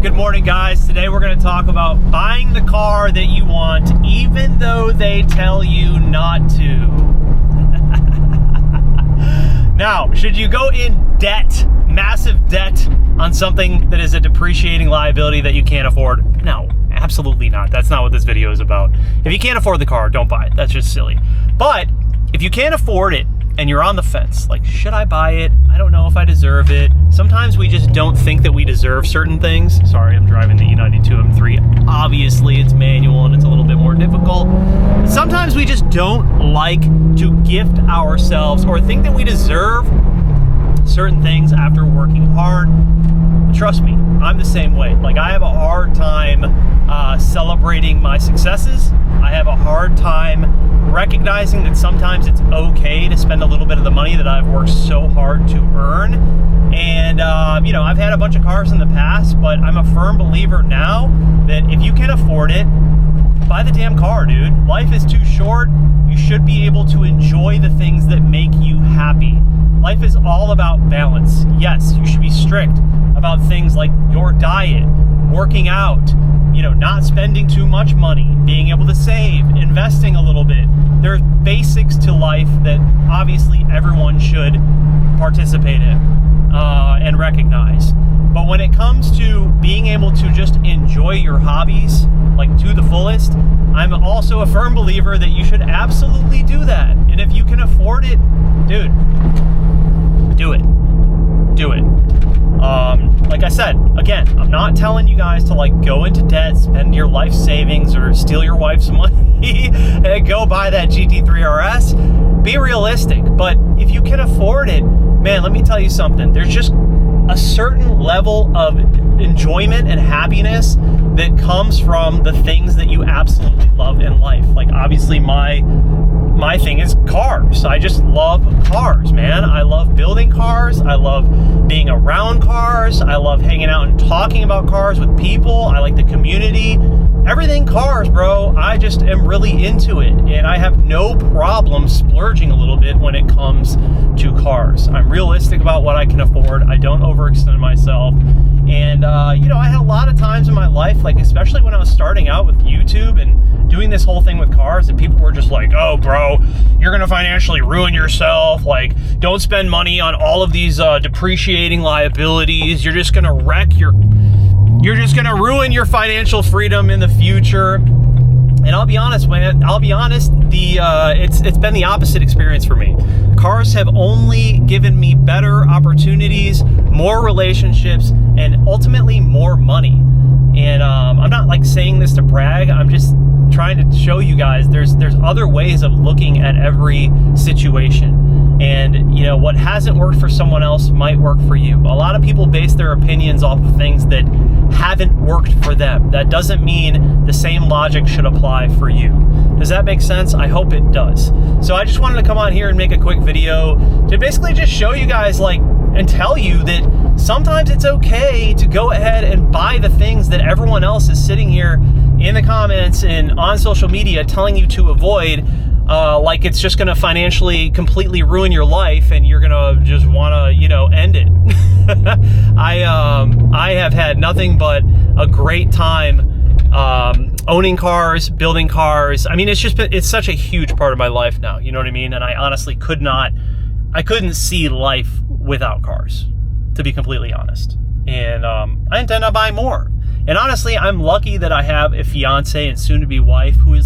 Good morning, guys. Today we're going to talk about buying the car that you want even though they tell you not to. Now, should you go in debt, massive debt, on something that is a depreciating liability that you can't afford? No, absolutely not. That's not what this video is about. If you can't afford the car, don't buy it. That's just silly. But if you can't afford it and you're on the fence, like, should I buy it? I don't know if I deserve it. Sometimes we just don't think that we deserve certain things. Sorry, I'm driving the E92 M3. Obviously, it's manual and it's a little bit more difficult. Sometimes we just don't like to gift ourselves or think that we deserve certain things after working hard. Trust me, I'm the same way. Like, I have a hard time celebrating my successes. I have a hard time recognizing that sometimes it's okay to spend a little bit of the money that I've worked so hard to earn. And, you know, I've had a bunch of cars in the past, but I'm a firm believer now that if you can afford it, buy the damn car, dude. Life is too short. You should be able to enjoy the things that make you happy. Life is all about balance. Yes, you should be strict about things like your diet, working out, you know, not spending too much money, being able to save, investing a little bit. There's basics to life that obviously everyone should participate in and recognize. But when it comes to being able to just enjoy your hobbies, like, to the fullest, I'm also a firm believer that you should absolutely do that. And if you can afford it, dude, do it. Do it. Like I said, again, I'm not telling you guys to, like, go into debt, spend your life savings, or steal your wife's money and go buy that GT3 RS. Be realistic. But if you can afford it, man, let me tell you something. There's just a certain level of enjoyment and happiness that comes from the things that you absolutely love in life. Like, obviously my thing is cars. I just love cars, man. I love building cars. I love being around cars. I love hanging out and talking about cars with people. I like the community. Everything cars, bro. I just am really into it, and I have no problem splurging a little bit when it comes to cars. I'm realistic about what I can afford. I don't overextend myself. And, you know, I had a lot of times in my life, like, especially when I was starting out with YouTube and doing this whole thing with cars, that people were just like, oh, bro, you're going to financially ruin yourself. Like, don't spend money on all of these depreciating liabilities. You're just going to ruin your financial freedom in the future. And I'll be honest, man, it's been the opposite experience for me. Cars have only given me better opportunities, more relationships, and ultimately more money. And I'm not, like, saying this to brag. I'm just trying to show you guys there's other ways of looking at every situation. And, you know, what hasn't worked for someone else might work for you. A lot of people base their opinions off of things that haven't worked for them. That doesn't mean the same logic should apply for you. Does that make sense? I hope it does. So I just wanted to come on here and make a quick video to basically just show you guys, like, and tell you that sometimes it's okay to go ahead and buy the things that everyone else is sitting here in the comments and on social media telling you to avoid. Like, it's just going to financially completely ruin your life and you're going to just want to, you know, end it. I have had nothing but a great time owning cars, building cars. I mean, it's such a huge part of my life now, you know what I mean? And I honestly couldn't see life without cars, to be completely honest. And I intend on buying more. And honestly, I'm lucky that I have a fiance and soon-to-be wife who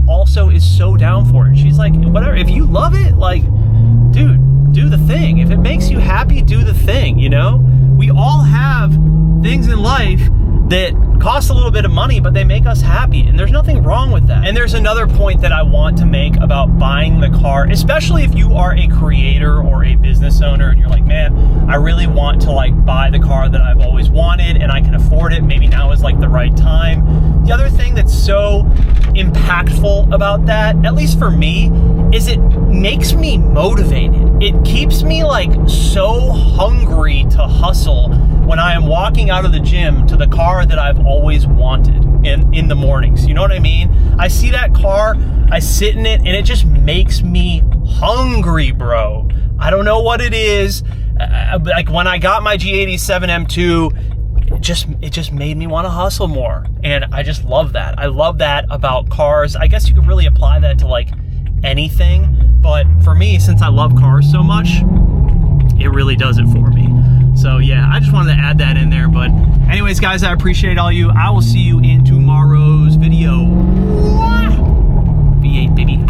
also is so down for it. She's like, whatever, if you love it, like, dude, do the thing. If it makes you happy, do the thing, you know? We all have things in life that cost a little bit of money, but they make us happy, and there's nothing wrong with that. And there's another point that I want to make about buying the car, especially if you are a creator or a business owner and you're like, man, I really want to, like, buy the car that I've always wanted and I can afford it. Maybe now is, like, the right time. The other thing that's so impactful about that, at least for me, is it makes me motivated. It keeps me, like, so hungry to hustle when I am walking out of the gym to the car that I've always wanted in the mornings. You know what I mean? I see that car, I sit in it, and it just makes me hungry, bro. I don't know what it is. Like, when I got my G87 M2, it just made me want to hustle more. And I just love that. I love that about cars. I guess you could really apply that to like anything, but for me, since I love cars so much, it really does it for me. So yeah, I just wanted to add that in there. But anyways, guys, I appreciate all you. I will see you in tomorrow's video. V8, baby.